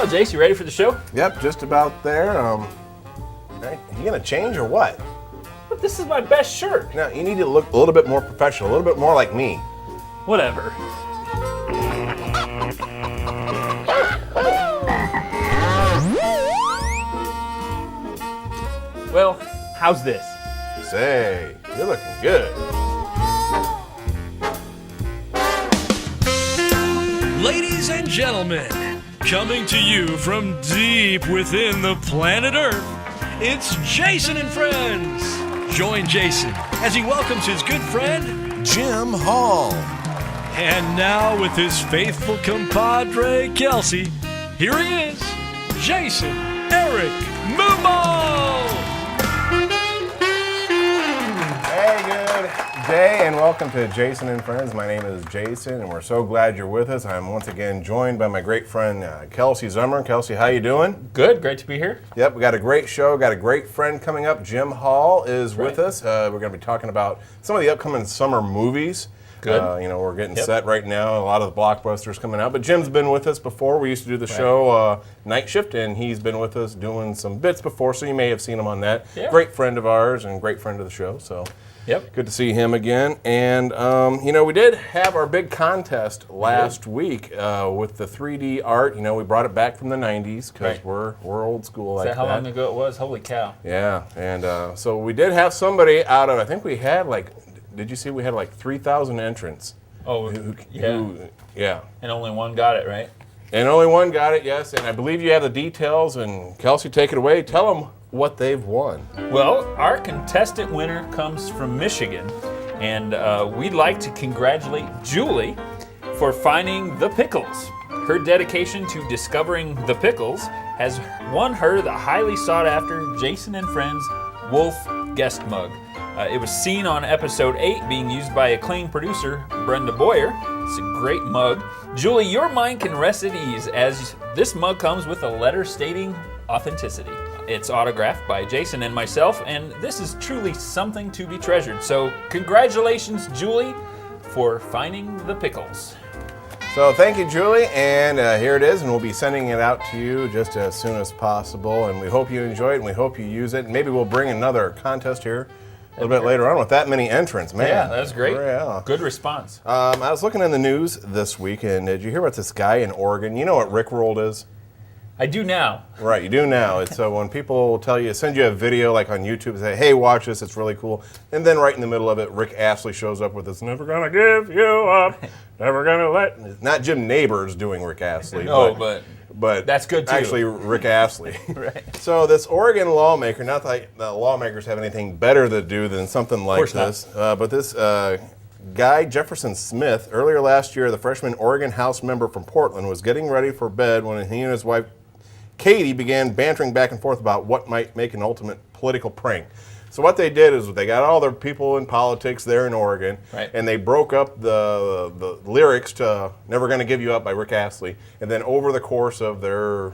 Well, Jace, you ready for the show? Yep, just about there. Right, you gonna change or what? But this is my best shirt. No, you need to look a little bit more professional, a little bit more like me. Whatever. Well, how's this? Say, you're looking good. Ladies and gentlemen, coming to you from deep within the planet Earth, it's Jason and Friends. Join Jason as he welcomes his good friend, Jim Hall. And now with his faithful compadre, Kelsey, here he is, Jason Eric Mumaw. Hey, good day and welcome to Jason and Friends. My name is Jason and we're so glad you're with us. I'm once again joined by my great friend Kelsey Zummer. Kelsey, how you doing? Good, great to be here. Yep, we got a great show, got a great friend coming up. Jim Hall is with us. We're going to be talking about some of the upcoming summer movies. Good. We're getting set right now. A lot of the blockbusters coming out. But Jim's been with us before. We used to do the show Night Shift, and he's been with us doing some bits before, so you may have seen him on that. Yeah. Great friend of ours and great friend of the show. So Yep. good to see him again. And, we did have our big contest last week with the 3D art. We brought it back from the 90s because we're old school like that. Is that how long ago it was? Holy cow. Yeah, and so we did have somebody out of, I think we had did you see we had 3,000 entrants? Oh, yeah. Yeah. And only one got it, right? And only one got it, yes. And I believe you have the details. And Kelsey, take it away. Tell them what they've won. Well, our contestant winner comes from Michigan, and we'd like to congratulate Julie for finding the pickles. Her dedication to discovering the pickles has won her the highly sought-after Jason and Friends Wolf guest mug. It was seen on episode 8 being used by acclaimed producer Brenda Boyer. It's a great mug. Julie, your mind can rest at ease as this mug comes with a letter stating authenticity. It's autographed by Jason and myself, and this is truly something to be treasured. So congratulations, Julie, for finding the pickles. So thank you, Julie, and here it is, and we'll be sending it out to you just as soon as possible, and we hope you enjoy it, and we hope you use it. Maybe we'll bring another contest here a little bit later on with that many entrants. Man, Yeah, that's great. Yeah. Good response. I was looking in the news this week, and did you hear about this guy in Oregon? You know what Rickrolled is? I do now. Right, you do now. It's when people tell you, send you a video like on YouTube and say, hey, watch this, it's really cool. And then right in the middle of it, Rick Astley shows up with this, never gonna give you up, never gonna let, not Jim Neighbors doing Rick Astley. No, but that's good too. Actually, Rick Astley. Right. So this Oregon lawmaker, not that the lawmakers have anything better to do than something like this, but this guy, Jefferson Smith, earlier last year, the freshman Oregon House member from Portland was getting ready for bed when he and his wife, Katie, began bantering back and forth about what might make an ultimate political prank. So what they did is they got all their people in politics there in Oregon, and they broke up the lyrics to Never Gonna Give You Up by Rick Astley, and then over the course of their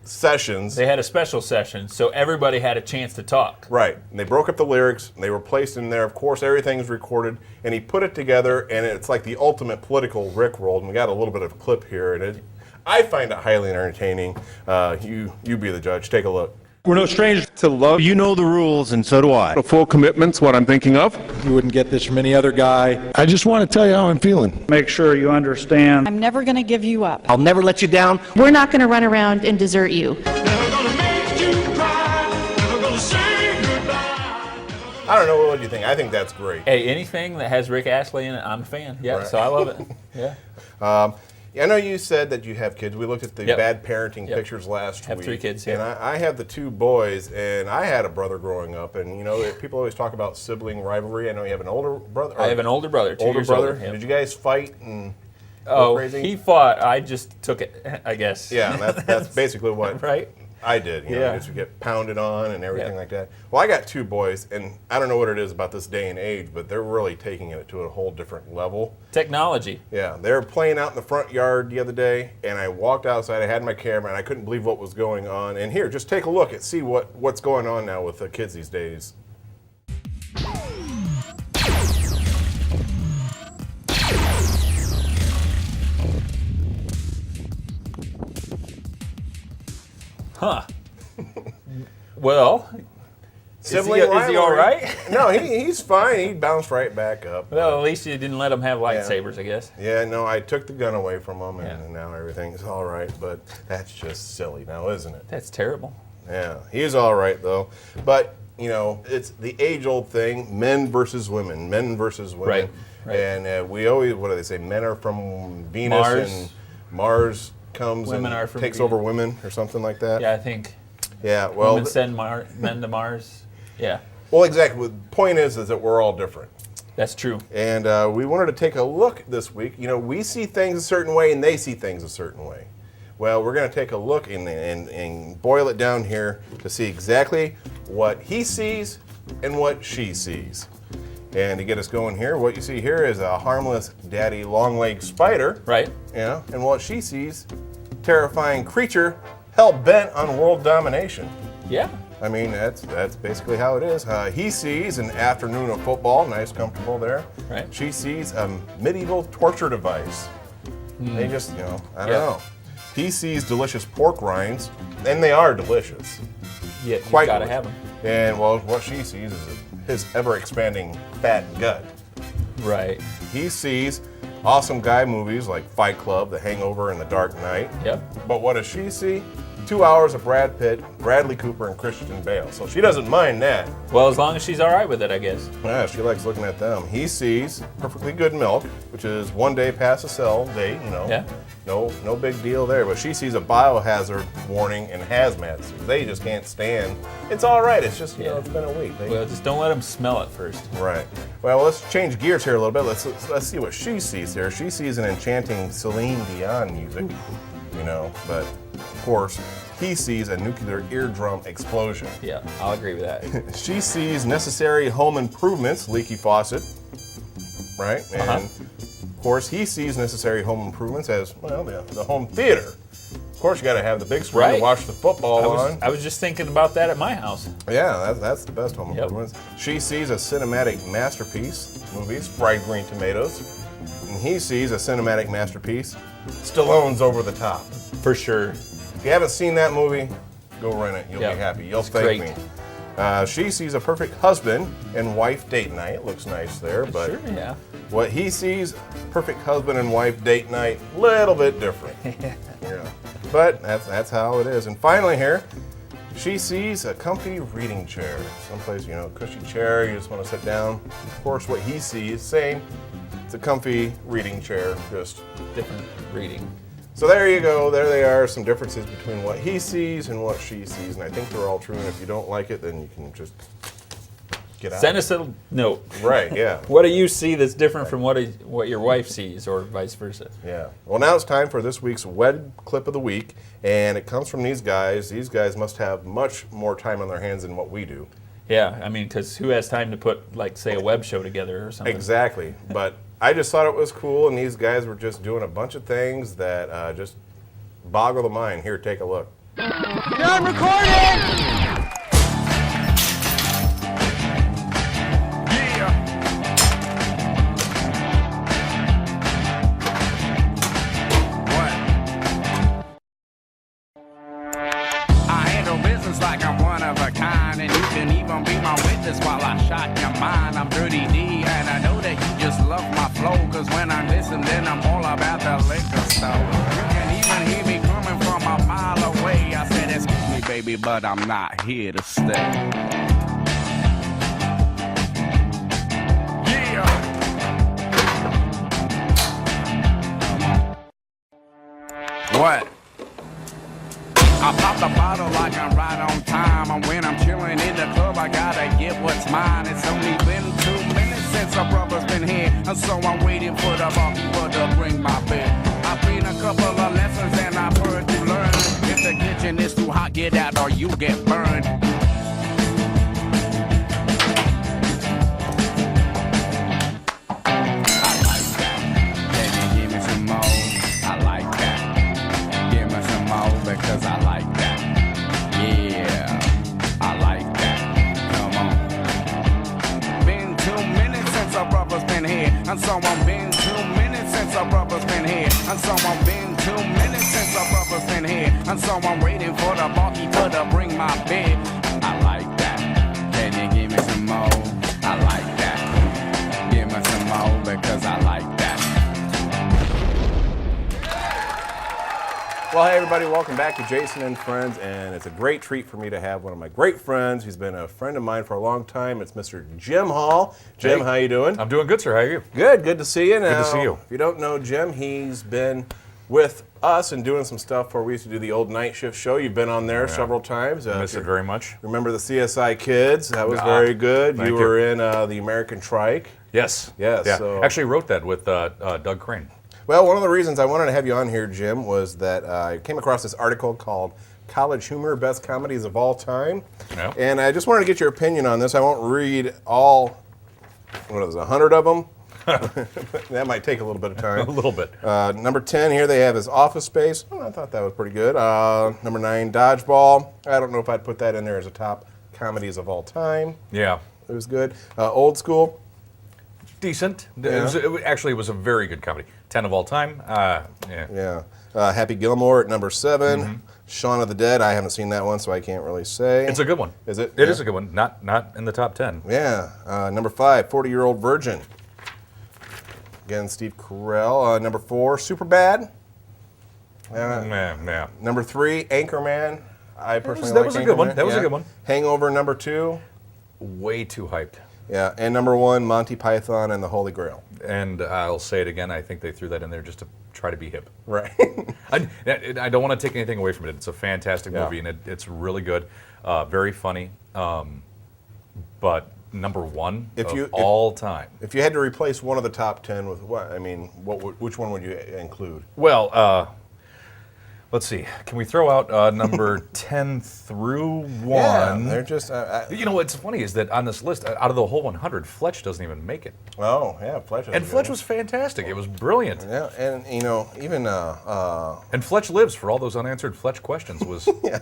sessions... They had a special session, so everybody had a chance to talk. Right. And they broke up the lyrics, and they were placed in there. Of course, everything's recorded, and he put it together, and it's like the ultimate political Rickroll, and we got a little bit of a clip here, and I find it highly entertaining. You be the judge. Take a look. We're no strangers to love. You know the rules, and so do I. A full commitment's what I'm thinking of. You wouldn't get this from any other guy. I just want to tell you how I'm feeling. Make sure you understand. I'm never going to give you up. I'll never let you down. We're not going to run around and desert you. Never gonna make you cry, never gonna say goodbye. I don't know, what do you think? I think that's great. Hey, anything that has Rick Astley in it, I'm a fan. Yeah, so I love it. Yeah. I know you said that you have kids. We looked at the bad parenting pictures last week. Have 3 kids, And I have the 2 boys, and I had a brother growing up, and people always talk about sibling rivalry. I know you have an older brother. I have an older brother, 2 years older. Yep. Did you guys fight and go crazy? He fought. I just took it, I guess. Yeah, that's basically what I did. You know, just to get pounded on and everything like that. Well, I got 2 boys, and I don't know what it is about this day and age, but they're really taking it to a whole different level. Technology. Yeah, they were playing out in the front yard the other day, and I walked outside. I had my camera, and I couldn't believe what was going on. And here, just take a look and see what's going on now with the kids these days. Huh. Well, Sibling is he all rivalry. right? No, he's fine. He bounced right back up. Well, at least you didn't let him have lightsabers, I guess. Yeah, no, I took the gun away from him, Yeah. and now everything's all right. But that's just silly now, isn't it? That's terrible. Yeah, he's all right, though. But, it's the age-old thing, men versus women, Right. And we always, what do they say, men are from Venus Mars. and Mars comes Women are and from takes Venus. over women or something like that. Yeah, I think Yeah, well, women send men to Mars. Yeah, well, exactly. The point is that we're all different. that's true. And we wanted to take a look this week. We see things a certain way and they see things a certain way. Well, we're going to take a look and boil it down here to see exactly what he sees and what she sees. And to get us going here, what you see here is a harmless daddy long-legged spider. Right. And what she sees, terrifying creature hell-bent on world domination. Yeah. I mean, that's basically how it is. He sees an afternoon of football, nice, comfortable there. Right. She sees a medieval torture device. They just, I don't know. He sees delicious pork rinds, and they are delicious. Yeah, you Quite gotta delicious. have them. And well, what she sees is his ever-expanding fat gut. Right. He sees awesome guy movies like Fight Club, The Hangover, and The Dark Knight. Yep. But what does she see? 2 hours of Brad Pitt, Bradley Cooper, and Christian Bale. So she doesn't mind that. Well, as long as she's all right with it, I guess. Yeah, she likes looking at them. He sees perfectly good milk, which is 1 day past the sell date, Yeah. No big deal there. But she sees a biohazard warning and hazmat suits. They just can't stand. It's all right. It's just, it's been a week. Well, just don't let them smell it first. Right. Well, let's change gears here a little bit. Let's see what she sees here. She sees an enchanting Celine Dion music, but of course, he sees a nuclear eardrum explosion. Yeah, I'll agree with that. She sees necessary home improvements, leaky faucet, right? And of course, he sees necessary home improvements as, well, the home theater. Of course, you got to have the big screen Right. to watch the football on. I was just thinking about that at my house. Yeah, that's the best home Yep. improvements. She sees a cinematic masterpiece, movies, Fried Green Tomatoes. And he sees a cinematic masterpiece, Stallone's Over the Top. For sure. If you haven't seen that movie, go rent it. You'll Yep. be happy. You'll It's thank great. me. She sees a perfect husband and wife date night. It looks nice there, but Sure, yeah. what he sees, perfect husband and wife date night, little bit different. Yeah. But that's how it is. And finally here, she sees a comfy reading chair. Someplace, cushy chair, you just want to sit down. Of course, what he sees, same. It's a comfy reading chair, just Different reading. so there you go. There they are, some differences between what he sees and what she sees. And I think they're all true. And if you don't like it, then you can just get out. Send us a note. Right, yeah. What do you see that's different from what your wife sees, or vice versa? Yeah. Well, now it's time for this week's web clip of the week. And it comes from these guys. These guys must have much more time on their hands than what we do. Yeah, I mean, because who has time to put, like, say, a web show together or something? Exactly. But I just thought it was cool. And these guys were just doing a bunch of things that just boggle the mind. Here, take a look. I'm recording! I handle business like I'm one of a kind, and you can even be my witness while I shot your mind. I'm Dirty D, and I know that you just love my flow, cause when I listen, then I'm all about the liquor store. You can even hear me coming from a mile away. I said, excuse me, baby, but I'm not here to stay. What? I pop the bottle like I'm right on time. And when I'm chilling in the club, I gotta get what's mine. It's only been 2 minutes since a brother's been here, and so I'm waiting for the barkeeper to bring my bill. I've been a couple of lessons and I've heard to learn. If the kitchen is too hot, get out or you get burned. I like that. Can you give me some more? I like that. Give me some more because I like that. Yeah, I like that. Come on. Been 2 minutes since our brother's been here, and so I'm been 2 minutes since our brother's been here. And so I've been 2 minutes since our brother's been here. And so I'm waiting for the barkeeper to bring my bed. I like that. Can you give me some more? I like that. Give me some more because I like that. Well, hey everybody, welcome back to Jason and Friends, and it's a great treat for me to have one of my great friends. He's been a friend of mine for a long time. It's Mr. Jim Hall. Jim, Hey. how you doing? I'm doing good, sir. How are you? Good to see you. Now, Good to see you. If you don't know Jim, he's been with us and doing some stuff where we used to do the old night shift show. You've been on there several times. I miss it very much. Remember the CSI Kids? That was very good. Thank You you. were in the American Trike. Yes. Yes, Yeah. so- Actually wrote that with Doug Crane. Well, one of the reasons I wanted to have you on here, Jim, was that I came across this article called College Humor, Best Comedies of All Time. Yeah. And I just wanted to get your opinion on this. I won't read all, 100 of them? That might take a little bit of time. A little bit. Number 10 here they have is Office Space. Oh, I thought that was pretty good. Number 9, Dodgeball. I don't know if I'd put that in there as a top comedies of all time. Yeah. It was good. Old School. Decent. Yeah. It was a very good comedy. 10 of all time. Yeah. Yeah. Happy Gilmore at number 7. Shaun of the Dead. I haven't seen that one, so I can't really say. It's a good one. Is it? It is a good one. Not in the top 10. Yeah. Number 5, 40-Year-Old Virgin. Again, Steve Carell. Number 4, Superbad. Yeah. Number 3, Anchorman. I personally that like was a good one. Anchorman. That was a Yeah. good one. Hangover number 2. Way too hyped. Yeah. And number 1, Monty Python and the Holy Grail. And I'll say it again, I think they threw that in there just to try to be hip. Right. I don't want to take anything away from it. It's a fantastic Yeah. movie, and it's really good, very funny. But number one all time. If you had to replace one of the top 10 with what? I mean, which one would you include? Well, let's see. Can we throw out number 10 through 1? Yeah, they're just. You know what's funny is that on this list, out of the whole 100, Fletch doesn't even make it. Oh, yeah, Fletch. And Fletch was fantastic. It was brilliant. Yeah, and even And Fletch lives for all those unanswered Fletch questions. Was yeah,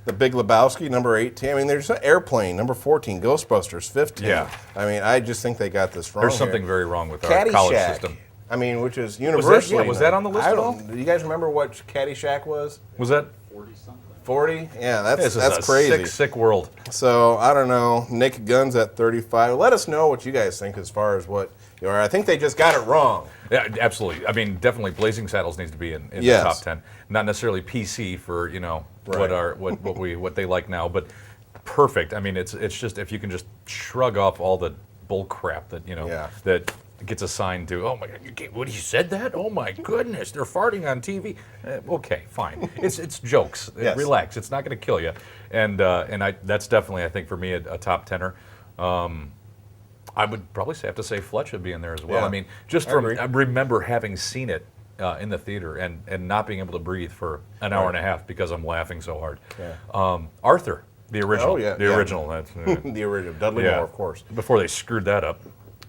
The Big Lebowski, number 18. I mean, there's an Airplane, number 14. Ghostbusters, 15. Yeah. I mean, I just think they got this wrong. There's something here. very wrong with our college Caddyshack. system. I mean, which is universally. Was that on the list I at don't- all? Do you guys remember what Caddyshack was? Was that? 40? Yeah, This is that's a crazy. sick, sick world. So I don't know. Naked Guns at 35. Let us know what you guys think as far as what you are. I think they just got it wrong. Yeah, absolutely. I mean, definitely Blazing Saddles needs to be in Yes. the top 10. Not necessarily PC for, Right. what they like now, but perfect. I mean, it's just if you can just shrug off all the bull crap that, Yeah. that gets assigned to, oh my God, what, you said that? Oh my goodness, they're farting on TV. Okay, fine. It's jokes. Yes. Relax. It's not going to kill you. And that's definitely, I think, for me, a top tenner. I would probably have to say Fletch would be in there as well. Yeah. I mean, just I from agree. I remember having seen it in the theater and not being able to breathe for an hour and a half because I'm laughing so hard. Yeah. Arthur, the original. Oh, yeah, The yeah. original. That's, The original. Dudley Moore, of course. Before they screwed that up.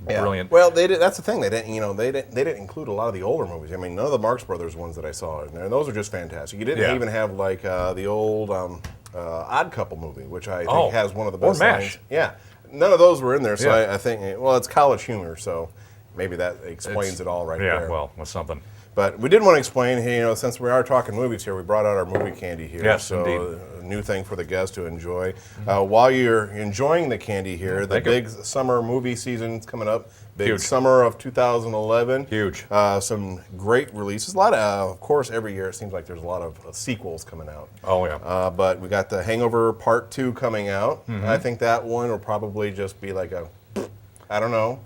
Yeah. Brilliant. Well, they did. That's the thing. They didn't. They didn't include a lot of the older movies. I mean, none of the Marx Brothers ones that I saw in there. And those are just fantastic. You didn't even have like the old Odd Couple movie, which I think has one of the best Or MASH. lines. Yeah. None of those were in there, so Yeah. I think. Well, it's college humor, so maybe that explains it all right yeah, there. well, that's something. But we did want to explain, since we are talking movies here, we brought out our movie candy here. Yes, so indeed. a new thing for the guests to enjoy. While you're enjoying the candy here, the Thank you. big summer movie season's coming up. Big Huge. summer of 2011. Huge. Some great releases. A lot of course, every year it seems like there's a lot of sequels coming out. Oh, yeah. But we got The Hangover Part 2 coming out. Mm-hmm. I think that one will probably just be like I don't know.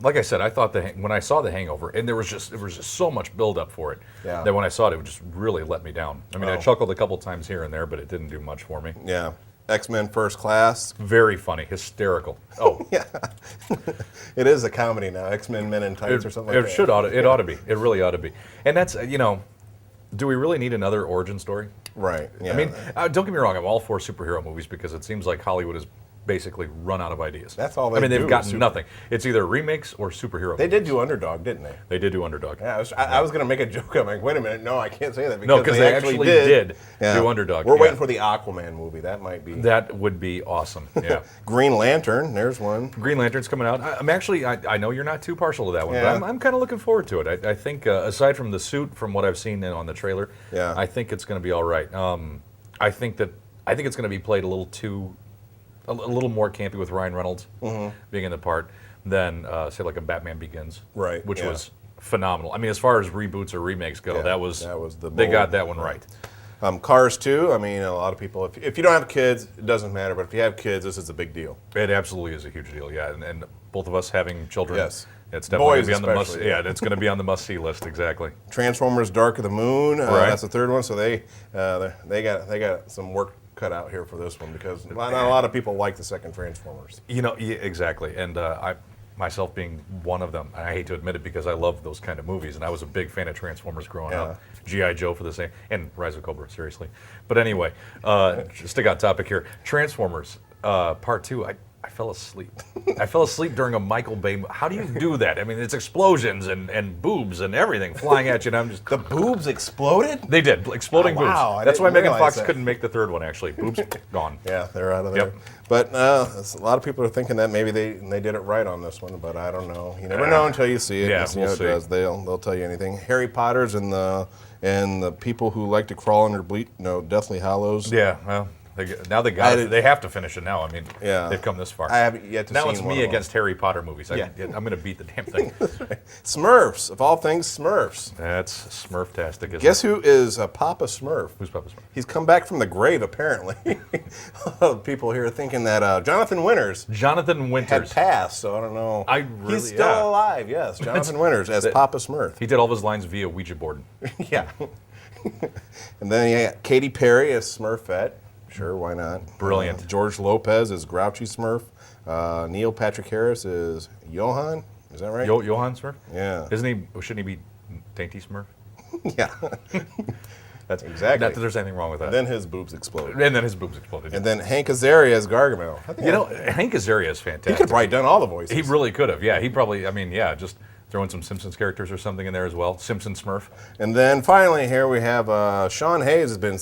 Like I said, I thought when I saw The Hangover, and there was just so much build-up for it, Yeah. that when I saw it, it just really let me down. I mean, I Oh. chuckled a couple times here and there, but it didn't do much for me. Yeah. X-Men First Class. Very funny, hysterical. Oh, Yeah. It is a comedy now. X-Men Men in Tights or something like that. It ought to be. It really ought to be. And that's, do we really need another origin story? Right. Yeah. I mean, don't get me wrong, I'm all for superhero movies because it seems like Hollywood is basically run out of ideas. That's all they I mean, do they've got is nothing. It's either remakes or superhero. They did do Underdog, didn't they? They did do Underdog. Yeah, I was going to make a joke. I'm like, wait a minute, no, I can't say that No, because they actually did do Underdog. We're waiting for the Aquaman movie. That might be. That would be awesome. Yeah. Green Lantern. There's one. Green Lantern's coming out. I'm actually. I know you're not too partial to that one, Yeah. but I'm kind of looking forward to it. I think aside from the suit, from what I've seen on the trailer, Yeah. I think it's going to be all right. I think it's going to be played a little more campy with Ryan Reynolds being in the part than say like a Batman Begins, Right, Which yeah. was phenomenal. I mean, as far as reboots or remakes go, Yeah, that was the they bold- got that one right. Cars 2, I mean, a lot of people, if you don't have kids, it doesn't matter, but if you have kids, this is a big deal. It absolutely is a huge deal, yeah. And both of us having children, Yes. it's definitely Boys gonna be on the must. especially, Yeah, it's going to be on the must-see list, exactly. Transformers Dark of the Moon, Right. that's the third one, so they got some work cut out here for this one because not a lot of people like the second Transformers. You know, yeah, exactly. And I, myself being one of them, I hate to admit it because I love those kind of movies, and I was a big fan of Transformers growing up. G.I. Joe for the same, and Rise of Cobra, seriously. But anyway, stick on topic here. Transformers Part 2, I fell asleep. I fell asleep during a Michael Bay. How do you do that? I mean, it's explosions and boobs and everything flying at you, and I'm just... The boobs exploded? They did, exploding Oh, wow, boobs. I That's why didn't Megan realize Fox that. couldn't make the third one, actually. Boobs gone. Yeah, they're out of there. Yep. But a lot of people are thinking that maybe they did it right on this one, but I don't know. You never know until you see it. Yeah, and see we'll how it see. does. They'll tell you anything. Harry Potter's and the people who like to crawl under Deathly Hallows. Yeah, well, they have to finish it now. I mean, Yeah. they've come this far. I haven't yet to Now see it's one me of them. against Harry Potter movies. Yeah. I'm going to beat the damn thing. Smurfs, of all things, Smurfs. That's Smurftastic, isn't Guess it? who is Papa Smurf? Who's Papa Smurf? He's come back from the grave, apparently. A lot of people here are thinking that Jonathan Winters Jonathan had Winters. passed, so I don't know. yeah. He's still alive, yes. Jonathan Winters as Papa Smurf. He did all of his lines via Ouija board. Yeah. And then you got Katy Perry as Smurfette. Sure, why not? Brilliant. George Lopez is Grouchy Smurf. Neil Patrick Harris is Johan. Is that right? Johann Smurf? Yeah. Shouldn't he be Dainty Smurf? Yeah. That's exactly. Not that there's anything wrong with that. And then his boobs exploded. And then his boobs exploded. And then Hank Azaria as Gargamel. Hank Azaria is fantastic. He could have probably done all the voices. He really could have. Yeah, he probably. I mean, yeah, just throw in some Simpsons characters or something in there as well. Simpson Smurf. And then finally here we have Sean Hayes has been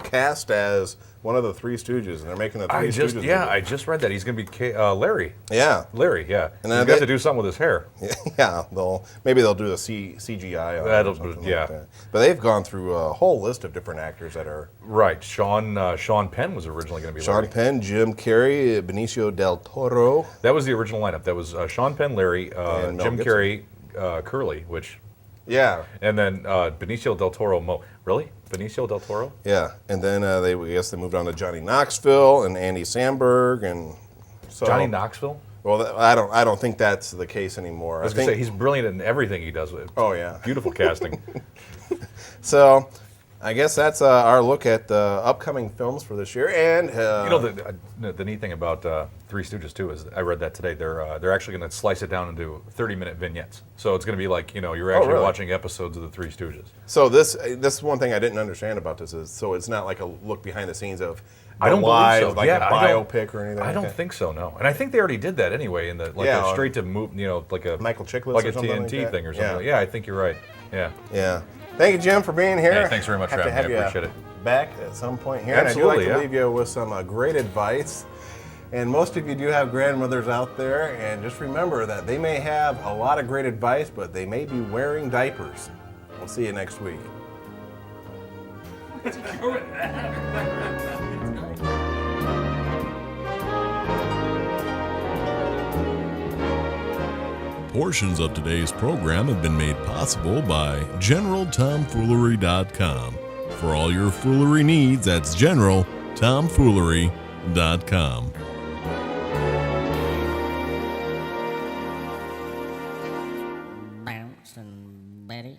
cast as one of the Three Stooges, and they're making the Three Stooges movie. I just read that he's going to be Larry. Yeah. Larry, yeah. And He's then got to do something with his hair. Yeah, maybe they'll do the CGI on it or something yeah. like that. But they've gone through a whole list of different actors that are... Right. Sean Penn was originally going to be Sean Larry. Penn, Jim Carrey, Benicio del Toro. That was the original lineup. That was Sean Penn, Larry, And Mel Jim Gibson. Carrey, Curly, which... Yeah. And then Benicio del Toro, Mo. Really? Benicio del Toro? Yeah, and then I guess they moved on to Johnny Knoxville and Andy Samberg, and so... Johnny Knoxville? Well, I don't think that's the case anymore. I was going to say, he's brilliant in everything he does. Oh, yeah. Beautiful casting. So, I guess that's our look at the upcoming films for this year. And the neat thing about Three Stooges too is I read that today. They're actually going to slice it down into 30-minute vignettes. So it's going to be like you're actually really? watching episodes of the Three Stooges. So this is one thing I didn't understand about this is so it's not like a look behind the scenes of I don't live, believe so. like Yeah, a biopic or anything. I don't think so. No, and I think they already did that anyway in the a straight to move. Like a Michael Chiklis like or a something TNT like that? thing or something. Yeah. I think you're right. Yeah. Yeah. Thank you, Jim, for being here. Hey, thanks very much for Have to having me. I have you appreciate it. Back at some point here. Absolutely, and I do like to leave you with some great advice. And most of you do have grandmothers out there, and just remember that they may have a lot of great advice, but they may be wearing diapers. We'll see you next week. Portions of today's program have been made possible by GeneralTomfoolery.com. For all your foolery needs, that's GeneralTomfoolery.com. Bouncing Betty.